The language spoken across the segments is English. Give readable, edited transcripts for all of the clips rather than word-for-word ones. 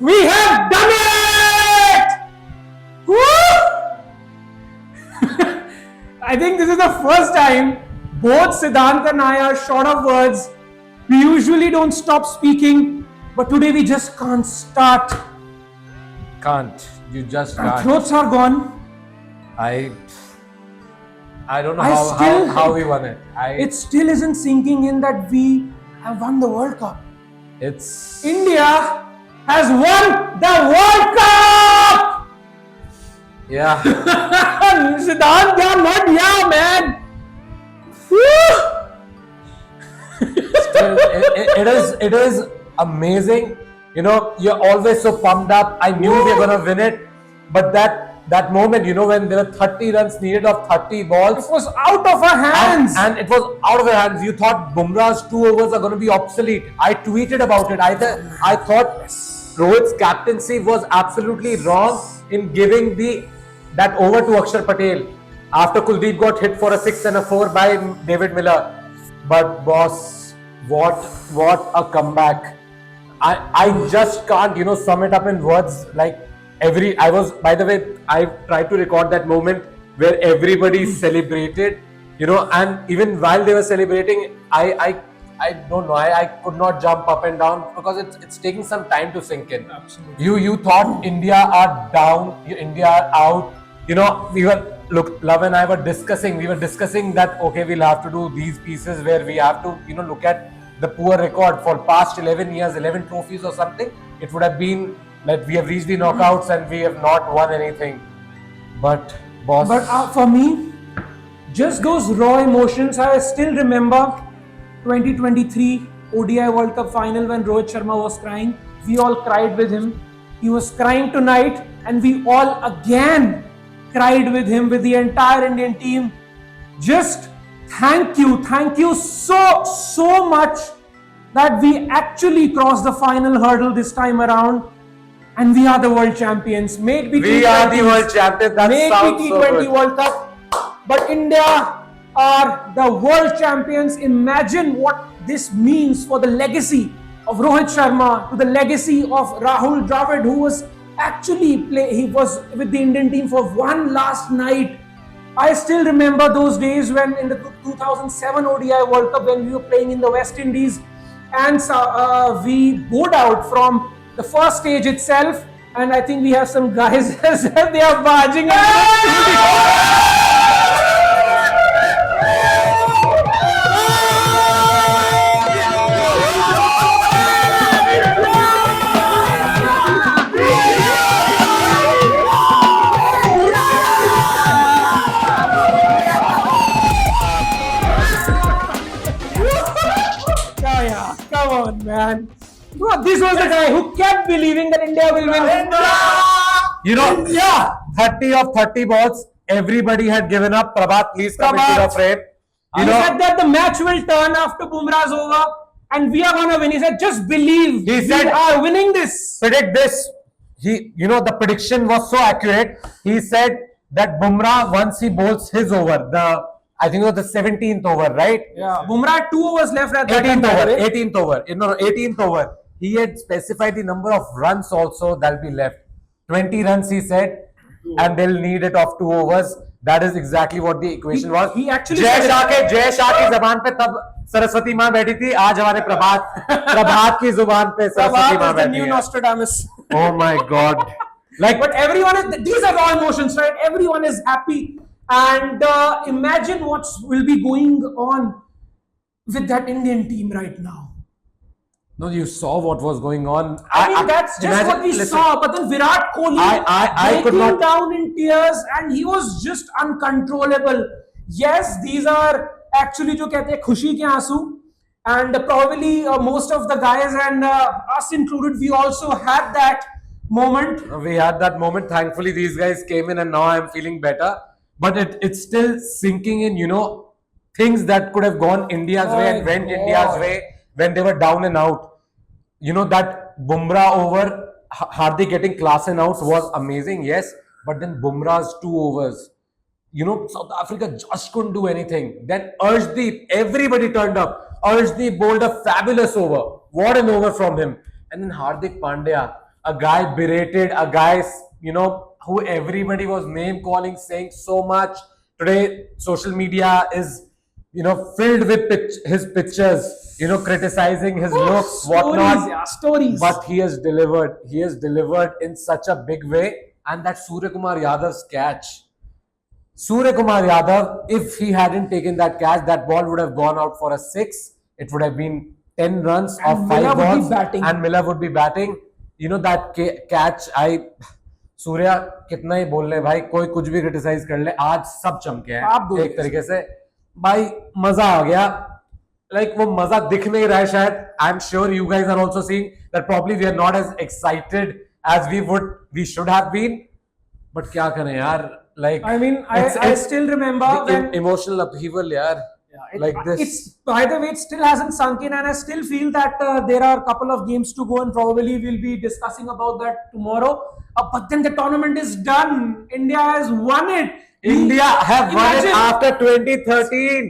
We have done it! Woo! I think this is the first time both Siddhant and I are short of words. We usually don't stop speaking, but today we just can't start. Can't. You just Our can't. throats are gone. I don't know how we won it. It still isn't sinking in that we have won the World Cup. It's India has won the World Cup! yeah. Siddhant, they are not here, man. Still, it is amazing. You know, you're always so pumped up. I knew we were gonna win it, but that moment, you know, when there were 30 runs needed of 30 balls, It was out of our hands. and it was out of your hands. You thought Bumrah's 2 overs are going to be obsolete. I tweeted about it. I thought Rohit's captaincy was absolutely wrong in giving that over to Akshar Patel after Kuldeep got hit for a 6 and a 4 by David Miller. But boss, what a comeback! I just can't, you know, sum it up in words. Like by the way, I tried to record that moment where everybody celebrated, you know, and even while they were celebrating, I don't know, I could not jump up and down because it's taking some time to sink in. Absolutely. You thought India are down, India are out. You know, Love and I were discussing that, okay, we'll have to do these pieces where we have to, you know, look at the poor record for past 11 years, 11 trophies or something. It would have been like we have reached the knockouts and we have not won anything. But boss. But for me, just those raw emotions. I still remember 2023 ODI World Cup final when Rohit Sharma was crying. We all cried with him. He was crying tonight, and we all again cried with him, with the entire Indian team. Just thank you so much that we actually crossed the final hurdle this time around. And we are the world champions. May it be we are the world champions. That May it sounds be so T20 good. World Cup. But India are the world champions. Imagine what this means for the legacy of Rohit Sharma, to the legacy of Rahul Dravid, who was actually he was with the Indian team for one last night. I still remember those days when in the 2007 ODI World Cup, when we were playing in the West Indies, and we bowed out from the first stage itself, and I think we have some guys as well, they are barging into the studio. Yeah, come on, man. Bro, this was the guy who kept believing that India will win. You know, 30 of 30 balls, everybody had given up. Prabhat, please come into the frame. He said that the match will turn after Bumrah's over and we are going to win. He said, just believe. He said, we are winning this. Predict this. The prediction was so accurate. He said that Bumrah, once he bowls his over, I think it was the 17th over, right? Yeah. Bumrah had 2 overs left at that 18th time. over. 18th over. No, 18th over. He had specified the number of runs also that'll be left. 20 runs, he said, and they'll need it of 2 overs. That is exactly what the equation was. He actually जय said Shah की जबान पे तब सरस्वती माँ बैठी थी. आज हमारे प्रभात की जुबान पे सरस्वती माँ the बैठी new है. Nostradamus. Oh my God! But everyone is, these are raw emotions, right? Everyone is happy. And imagine what will be going on with that Indian team right now. No, you saw what was going on. I mean, that's just what we saw. But then Virat Kohli I could breaking not down in tears, and he was just uncontrollable. Yes, these are actually जो कहते हैं खुशी के आंसू, and probably most of the guys and us included, we also had that moment. We had that moment. Thankfully, these guys came in, and now I'm feeling better. But it's still sinking in. You know, things that could have gone India's way and went India's way when they were down and out. You know, that Bumrah over, Hardik getting class and outs was amazing, yes. But then Bumrah's 2 overs. You know, South Africa just couldn't do anything. Then Arshdeep, everybody turned up. Arshdeep bowled a fabulous over. what an over from him. And then Hardik Pandya, a guy berated, a guy, who everybody was name calling, saying so much. Today, social media is, filled with his pictures, criticizing his looks, whatnot. Yeah, stories. But he has delivered. He has delivered in such a big way. And that Surya Kumar Yadav's catch. Surya Kumar Yadav, if he hadn't taken that catch, that ball would have gone out for a 6. It would have been 10 runs And of Miller 5 would be balls. batting. And Miller would be batting. That catch, Surya कितना ही बोल ले भाई, कोई कुछ भी criticise कर ले, आज सब चमके हैं एक तरीके से भाई, मजा आ गया. लाइक वो मजा दिख नहीं रहा है शायद. I am sure you guys are also seeing that probably we are not as excited as we should have been. But क्या करें यार, like I mean, I still remember when emotional upheaval, yaar. Like this. It's, by the way, it still hasn't sunk in, and I still feel that there are a couple of games to go, and probably we'll be discussing about that tomorrow. But then the tournament is done. India has won it. India have won it after 2013.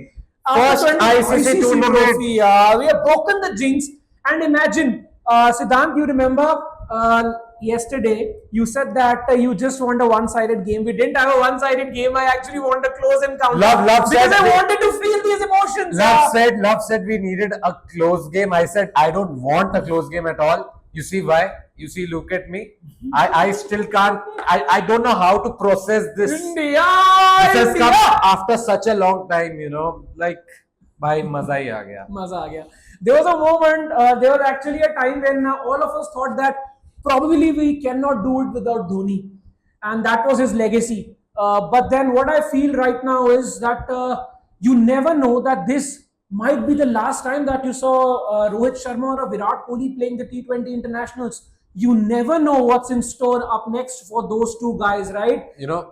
First ICC tournament. Trophy, we have broken the jinx. And imagine, Siddhant, you remember yesterday you said that you just want a one-sided game. We didn't have a one-sided game. I actually want a close encounter. Love because I wanted to feel these emotions. Love said we needed a close game. I said I don't want a close game at all. You see why? You see, look at me. I still can't. I don't know how to process this. India has come after such a long time. Like bhai, maza hi aa gaya. Maza aa gaya. There was a moment. There was actually a time when all of us thought that probably we cannot do it without Dhoni, and that was his legacy. But then what I feel right now is that you never know that this might be the last time that you saw Rohit Sharma or Virat Kohli playing the T20 internationals. You never know what's in store up next for those two guys, right?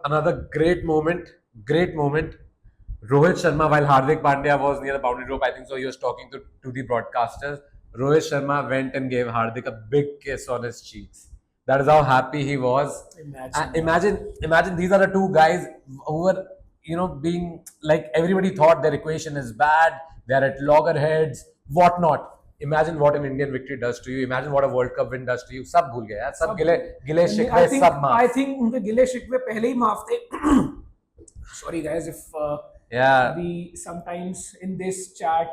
Another great moment. Rohit Sharma, while Hardik Pandya was near the boundary rope, I think so, he was talking to the broadcasters. Rohit Sharma went and gave Hardik a big kiss on his cheeks. That is how happy he was. Imagine these are the two guys who were, being like, everybody thought their equation is bad, they are at loggerheads, whatnot. Imagine what an Indian victory does to you. Imagine what a World Cup win does to you. सब भूल गए यार, सब गिले शिकवे सब माफ. I think उनके गिले शिकवे पहले ही माफ थे. Sorry guys if we sometimes in this chat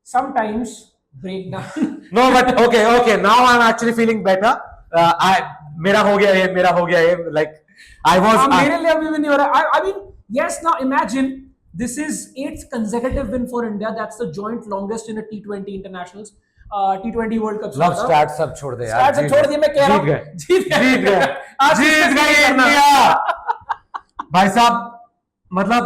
sometimes break down. No, but okay. Now I'm actually feeling better. मेरा हो गया ये. Like I was. मेरे लिए अभी भी नहीं हो रहा. I mean, yes. Now imagine this is 8th consecutive win for India. That's the joint longest in a T20 internationals. T20 World Cup. Love stats सब छोड़ दे यार. Stats छोड़ दिए, मैं कह रहा हूँ. जीत गए इंडिया. भाई साहब, मतलब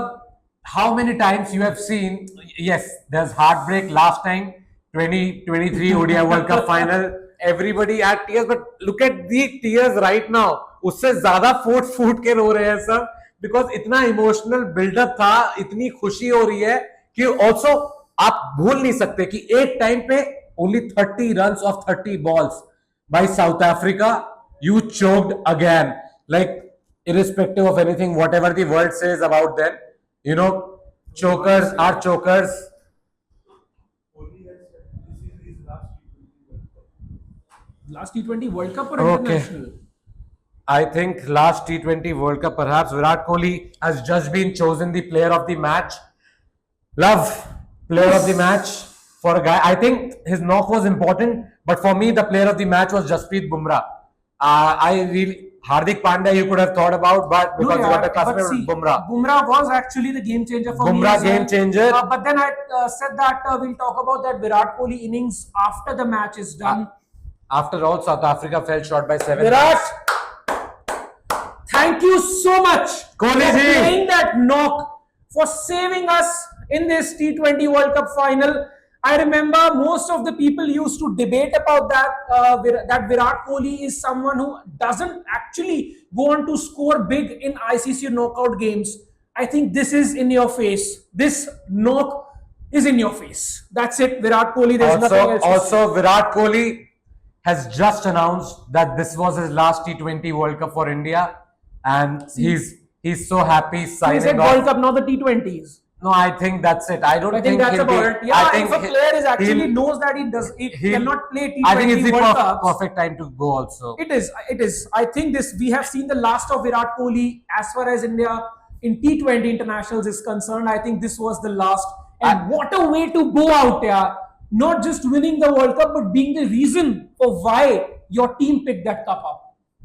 how many times you have seen? Yes, there's heartbreak last time. 2023 ODI World Cup final. Everybody had tears, but look at the tears right now. उससे ज़्यादा फूट के रो रहे हैं सब, because इतना इमोशनल बिल्डअप था, इतनी खुशी हो रही है कि also आप भूल नहीं सकते कि एक टाइम पे only 30 runs of 30 balls by South Africa, you choked again. Like, irrespective of anything, whatever the world says about them, chokers are chokers. Last T20 World Cup or international? I think last T20 World Cup, perhaps. Virat Kohli has just been chosen the player of the match. Love, player of the match for a guy. I think his knock was important, but for me, the player of the match was Jasprit Bumrah. Hardik Pandya you could have thought about, but because you got a customer, Bumrah. Bumrah was actually the game changer for me. Bumrah game changer. But then I said that we'll talk about that Virat Kohli innings after the match is done. After all, South Africa fell short by 7. Virat, thank you so much Kohli for playing that knock, for saving us in this T20 World Cup final. I remember most of the people used to debate about that Virat Kohli is someone who doesn't actually go on to score big in ICC knockout games. I think this is in your face. This knock is in your face. That's it, Virat Kohli. There's nothing else. Also, Virat Kohli has just announced that this was his last T20 World Cup for India, and he's so happy signing He said off. World Cup, not the T20s. No, I think that's it. I don't I think that's he'll about it. Yeah, I think if a player is actually he'll- knows that he he'll- cannot play I think it's T20 the World Cups. perfect time to go also. It is. It is. I think this we have seen the last of Virat Kohli as far as India in T20 internationals is concerned. I think this was the last. And what a way to go out, yeah! Not just winning the World Cup, but being the reason for why your team picked that cup up.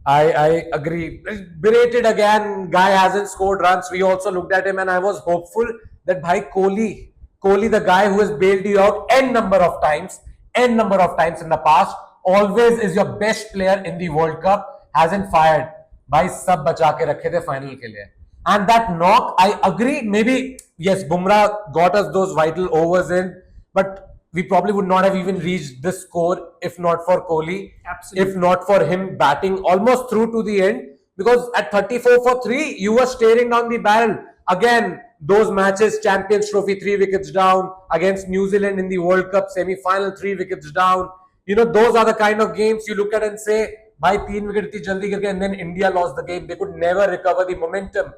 I agree. Berated again. Guy hasn't scored runs. We also looked at him, and I was hopeful that by Kohli, the guy who has bailed you out n number of times in the past, always is your best player in the World Cup. Hasn't fired. भाई सब बचा के रखे थे final के लिए. And that knock, I agree. Maybe yes, Bumrah got us those vital overs in, but we probably would not have even reached this score if not for Kohli. Absolutely. If not for him batting almost through to the end. Because at 34 for 3, you were staring down the barrel. Again, those matches, Champions Trophy, 3 wickets down. Against New Zealand in the World Cup semi-final, 3 wickets down. You know, those are the kind of games you look at and say, bhai, 3 wicket इतनी जल्दी गिर गए, and then India lost the game. They could never recover the momentum.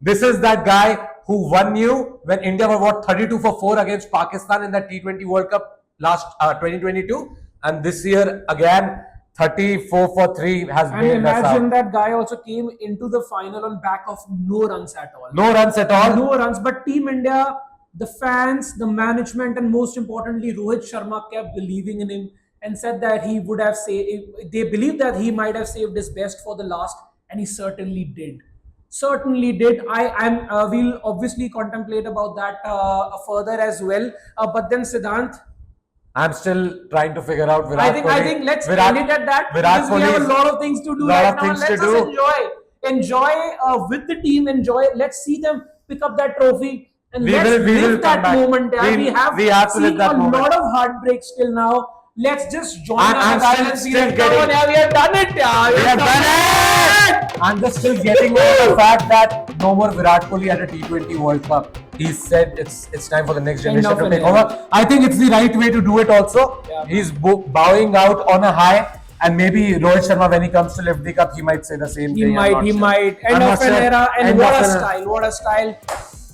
This is that guy who won you when India were 32 for 4 against Pakistan in that T20 World Cup last 2022, and this year again 34 for 3 has And been us imagine out. that guy also came into the final on back of no runs at all. No runs at all. No runs, but Team India, the fans, the management, and most importantly, Rohit Sharma kept believing in him and said that he would have saved. They believed that he might have saved his best for the last, and he certainly did. Certainly did. We'll obviously contemplate about that further as well. But then Siddhant, I'm still trying to figure out Virat I Kohli. think let's Virat- end it at that Virat because we have a Kohli lot of things to do lot right of now. things Let's to just do. enjoy with the team. Enjoy. Let's see them pick up that trophy and We let's will live come that back. moment. Yeah. We have to seen live that a moment. lot of heartbreaks till now. Let's just join I'm us and still see that. getting- Come on, yeah, we have done it. Yeah, We have done it! I'm just still getting over the fact that no more Virat Kohli at a T20 World Cup. He said it's time for the next generation Enough to and take enough. over. I think it's the right way to do it also. Yeah. He's bowing out on a high, and maybe Rohit Sharma, when he comes to lift the cup, he might say the same He thing. might. End I'm of not an sure. era, and End what of a an- style! What a style!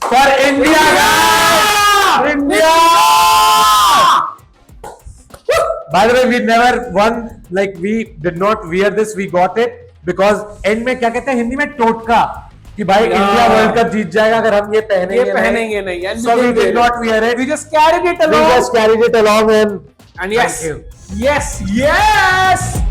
For India! guys! India! By the way, we never won, like we did not wear this, we got it because end में क्या कहते हैं हिंदी में टोटका कि भाई India world cup जीत जाएगा अगर हम ये पहनेंगे नहीं. And So we did not wear it. We just carried it We along. just carried it along and And yes, thank you. yes.